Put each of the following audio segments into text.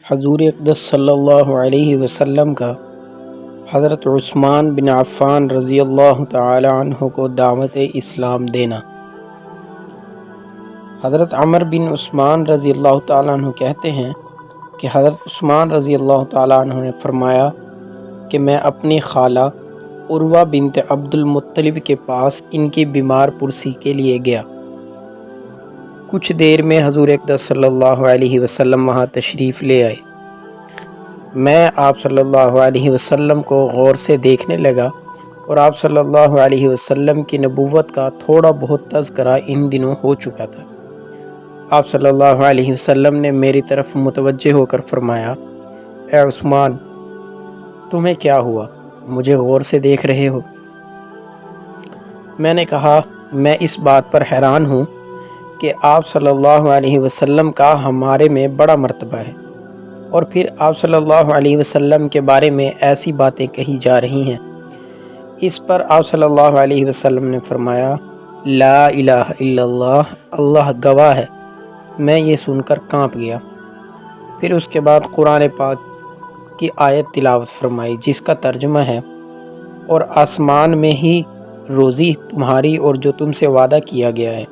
حضور اقدس صلی اللہ علیہ وسلم کا حضرت عثمان بن عفان رضی اللہ تعالی عنہ کو دعوت اسلام دینا۔ حضرت عمر بن عثمان رضی اللہ تعالی عنہ کہتے ہیں کہ حضرت عثمان رضی اللہ تعالی عنہ نے فرمایا کہ میں اپنی خالہ عروہ بنت عبد المطلب کے پاس ان کی بیمار پرسی کے لیے گیا۔ کچھ دیر میں حضور اقدس صلی اللہ علیہ وسلم وہاں تشریف لے آئے۔ میں آپ صلی اللہ علیہ وسلم کو غور سے دیکھنے لگا اور آپ صلی اللہ علیہ وسلم کی نبوت کا تھوڑا بہت تذکرہ ان دنوں ہو چکا تھا۔ آپ صلی اللہ علیہ وسلم نے میری طرف متوجہ ہو کر فرمایا، اے عثمان، تمہیں کیا ہوا؟ مجھے غور سے دیکھ رہے ہو؟ میں نے کہا، میں اس بات پر حیران ہوں کہ آپ صلی اللہ علیہ وسلم کا ہمارے میں بڑا مرتبہ ہے، اور پھر آپ صلی اللہ علیہ وسلم کے بارے میں ایسی باتیں کہی جا رہی ہیں۔ اس پر آپ صلی اللہ علیہ وسلم نے فرمایا، لا الہ الا اللہ، اللہ گواہ ہے۔ میں یہ سن کر کانپ گیا۔ پھر اس کے بعد قرآن پاک کی آیت تلاوت فرمائی جس کا ترجمہ ہے، اور آسمان میں ہی روزی تمہاری اور جو تم سے وعدہ کیا گیا ہے،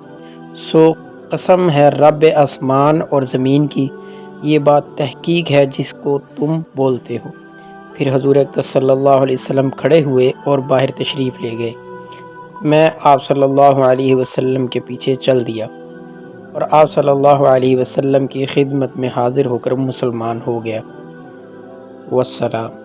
سو قسم ہے رب آسمان اور زمین کی، یہ بات تحقیق ہے جس کو تم بولتے ہو۔ پھر حضور اقدس صلی اللہ علیہ وسلم کھڑے ہوئے اور باہر تشریف لے گئے۔ میں آپ صلی اللہ علیہ وسلم کے پیچھے چل دیا اور آپ صلی اللہ علیہ وسلم کی خدمت میں حاضر ہو کر مسلمان ہو گیا۔ والسلام۔